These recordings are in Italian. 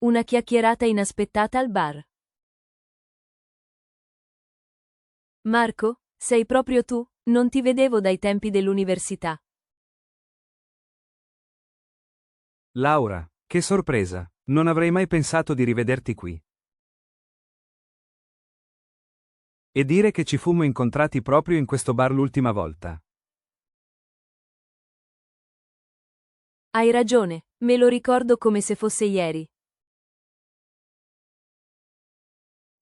Una chiacchierata inaspettata al bar. Marco, sei proprio tu? Non ti vedevo dai tempi dell'università. Laura, che sorpresa! Non avrei mai pensato di rivederti qui. E dire che ci fummo incontrati proprio in questo bar l'ultima volta. Hai ragione, me lo ricordo come se fosse ieri.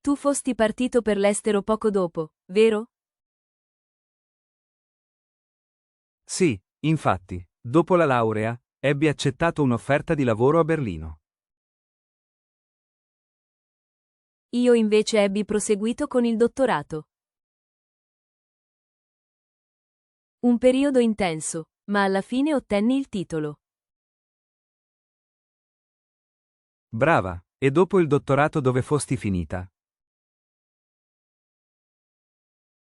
Tu fosti partito per l'estero poco dopo, vero? Sì, infatti, dopo la laurea, ebbi accettato un'offerta di lavoro a Berlino. Io invece ebbi proseguito con il dottorato. Un periodo intenso, ma alla fine ottenni il titolo. Brava, e dopo il dottorato dove fosti finita?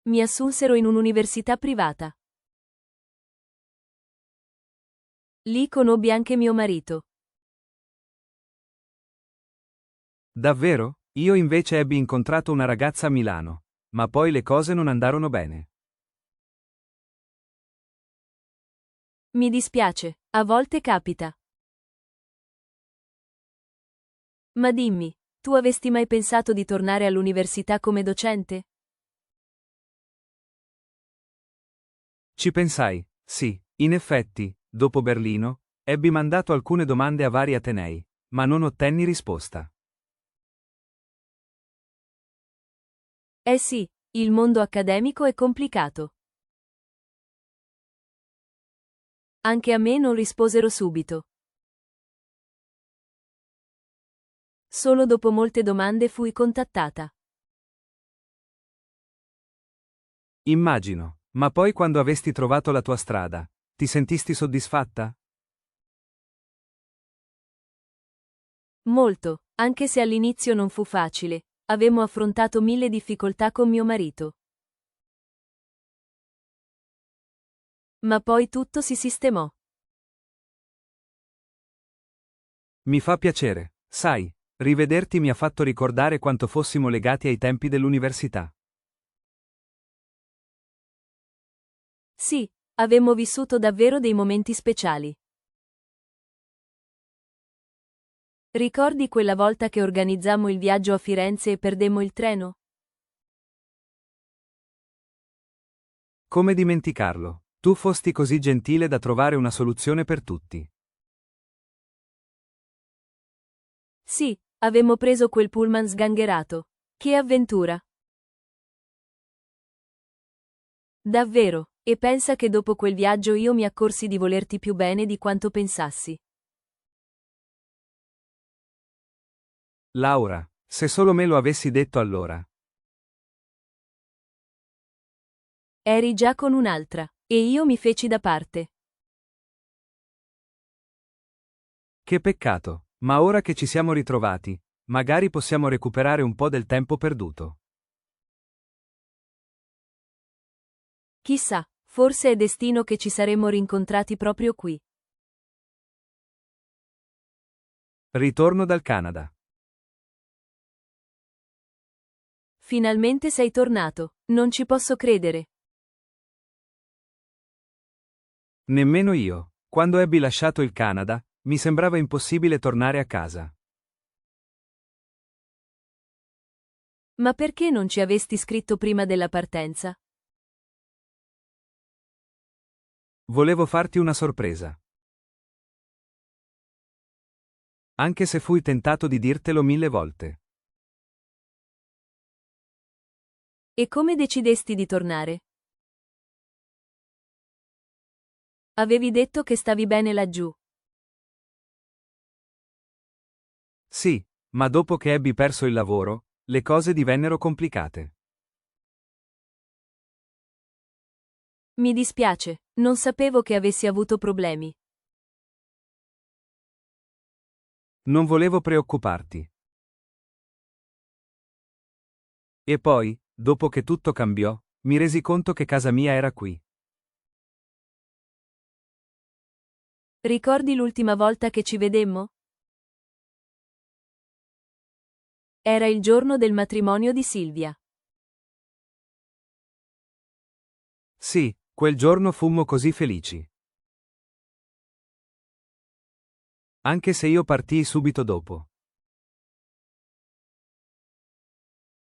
Mi assunsero in un'università privata. Lì conobbi anche mio marito. Davvero? Io invece ebbi incontrato una ragazza a Milano, ma poi le cose non andarono bene. Mi dispiace, a volte capita. Ma dimmi, tu avesti mai pensato di tornare all'università come docente? Ci pensai, sì, in effetti, dopo Berlino, ebbi mandato alcune domande a vari atenei, ma non ottenni risposta. Eh sì, il mondo accademico è complicato. Anche a me non risposero subito. Solo dopo molte domande fui contattata. Immagino, ma poi quando avesti trovato la tua strada, ti sentisti soddisfatta? Molto, anche se all'inizio non fu facile. Avemmo affrontato 1000 difficoltà con mio marito. Ma poi tutto si sistemò. Mi fa piacere, sai, rivederti mi ha fatto ricordare quanto fossimo legati ai tempi dell'università. Sì, avemmo vissuto davvero dei momenti speciali. Ricordi quella volta che organizzammo il viaggio a Firenze e perdemmo il treno? Come dimenticarlo? Tu fosti così gentile da trovare una soluzione per tutti. Sì, avemmo preso quel pullman sgangherato. Che avventura! Davvero, e pensa che dopo quel viaggio io mi accorsi di volerti più bene di quanto pensassi. Laura, se solo me lo avessi detto allora. Eri già con un'altra, e io mi feci da parte. Che peccato, ma ora che ci siamo ritrovati, magari possiamo recuperare un po' del tempo perduto. Chissà, forse è destino che ci saremmo rincontrati proprio qui. Ritorno dal Canada. Finalmente sei tornato, non ci posso credere. Nemmeno io, quando ebbi lasciato il Canada, mi sembrava impossibile tornare a casa. Ma perché non ci avesti scritto prima della partenza? Volevo farti una sorpresa. Anche se fui tentato di dirtelo 1000 volte. E come decidesti di tornare? Avevi detto che stavi bene laggiù. Sì, ma dopo che ebbi perso il lavoro, le cose divennero complicate. Mi dispiace, non sapevo che avessi avuto problemi. Non volevo preoccuparti. E poi, dopo che tutto cambiò, mi resi conto che casa mia era qui. Ricordi l'ultima volta che ci vedemmo? Era il giorno del matrimonio di Silvia. Sì, quel giorno fummo così felici. Anche se io partii subito dopo.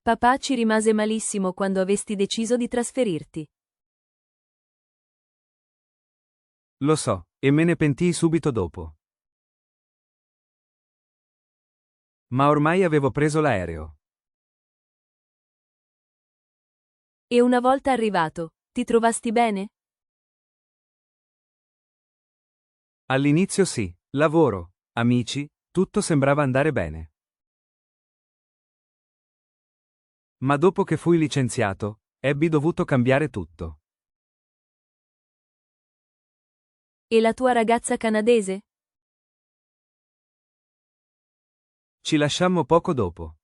Papà ci rimase malissimo quando avesti deciso di trasferirti. Lo so, e me ne pentii subito dopo. Ma ormai avevo preso l'aereo. E una volta arrivato, ti trovasti bene? All'inizio sì, lavoro, amici, tutto sembrava andare bene. Ma dopo che fui licenziato, ebbi dovuto cambiare tutto. E la tua ragazza canadese? Ci lasciammo poco dopo.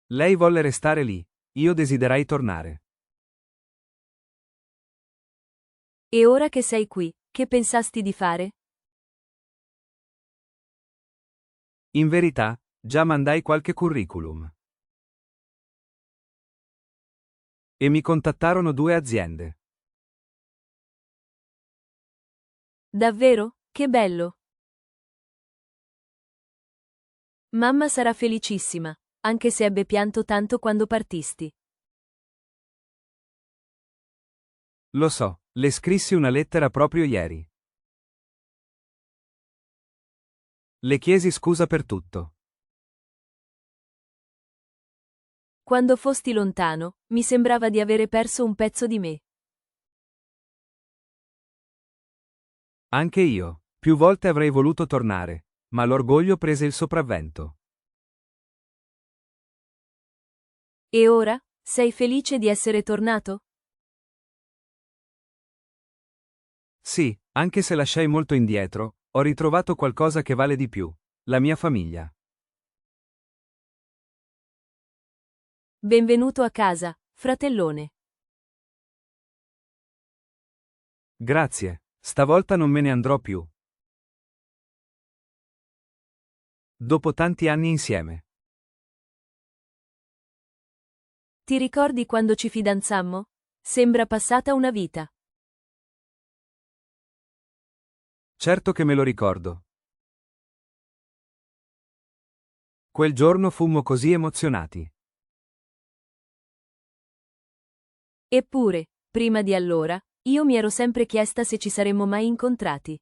Lei volle restare lì, io desiderai tornare. E ora che sei qui, che pensasti di fare? In verità, già mandai qualche curriculum. E mi contattarono 2 aziende. Davvero? Che bello! Mamma sarà felicissima, anche se ebbe pianto tanto quando partisti. Lo so, le scrissi una lettera proprio ieri. Le chiesi scusa per tutto. Quando fosti lontano, mi sembrava di avere perso un pezzo di me. Anche io, più volte avrei voluto tornare, ma l'orgoglio prese il sopravvento. E ora, sei felice di essere tornato? Sì, anche se lasciai molto indietro, ho ritrovato qualcosa che vale di più: la mia famiglia. Benvenuto a casa, fratellone. Grazie, stavolta non me ne andrò più. Dopo tanti anni insieme. Ti ricordi quando ci fidanzammo? Sembra passata una vita. Certo che me lo ricordo. Quel giorno fummo così emozionati. Eppure, prima di allora, io mi ero sempre chiesta se ci saremmo mai incontrati.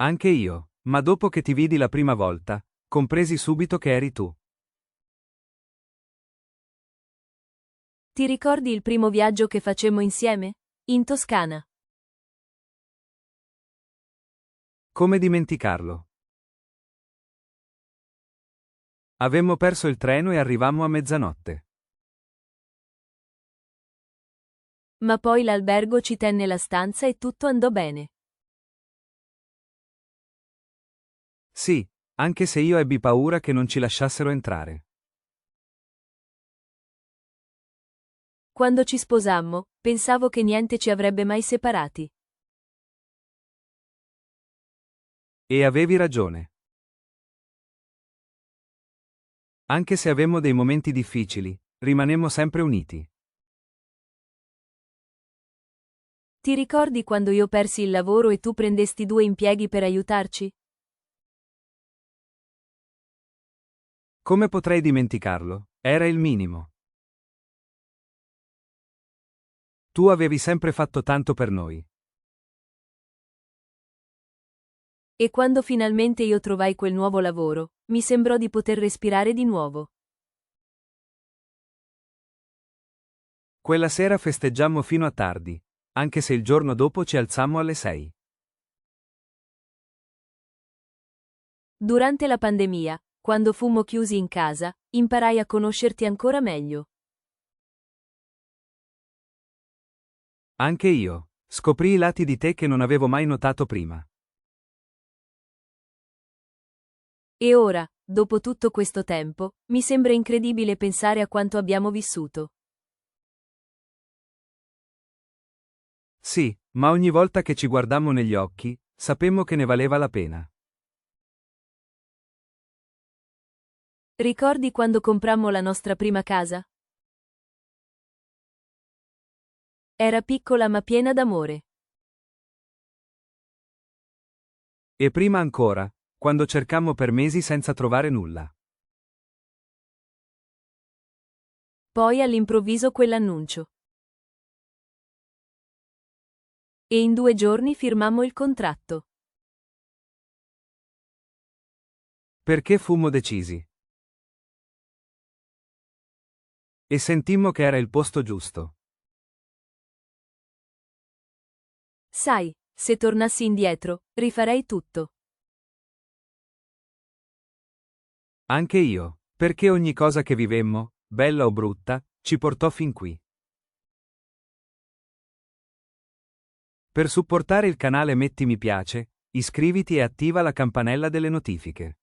Anche io, ma dopo che ti vidi la prima volta, compresi subito che eri tu. Ti ricordi il primo viaggio che facemmo insieme? In Toscana. Come dimenticarlo? Avemmo perso il treno e arrivammo a mezzanotte. Ma poi l'albergo ci tenne la stanza e tutto andò bene. Sì, anche se io ebbi paura che non ci lasciassero entrare. Quando ci sposammo, pensavo che niente ci avrebbe mai separati. E avevi ragione. Anche se avemmo dei momenti difficili, rimanemmo sempre uniti. Ti ricordi quando io persi il lavoro e tu prendesti 2 impieghi per aiutarci? Come potrei dimenticarlo? Era il minimo. Tu avevi sempre fatto tanto per noi. E quando finalmente io trovai quel nuovo lavoro, mi sembrò di poter respirare di nuovo. Quella sera festeggiammo fino a tardi, anche se il giorno dopo ci alzammo alle 6. Durante la pandemia, quando fummo chiusi in casa, imparai a conoscerti ancora meglio. Anche io, scoprì i lati di te che non avevo mai notato prima. E ora, dopo tutto questo tempo, mi sembra incredibile pensare a quanto abbiamo vissuto. Sì, ma ogni volta che ci guardammo negli occhi, Sapemmo che ne valeva la pena. Ricordi quando comprammo la nostra prima casa? Era piccola ma piena d'amore. E prima ancora, quando cercammo per mesi senza trovare nulla. Poi all'improvviso quell'annuncio. E in 2 giorni firmammo il contratto. Perché fummo decisi. E sentimmo che era il posto giusto. Sai, se tornassi indietro, rifarei tutto. Anche io, perché ogni cosa che vivemmo, bella o brutta, ci portò fin qui. Per supportare il canale metti mi piace, iscriviti e attiva la campanella delle notifiche.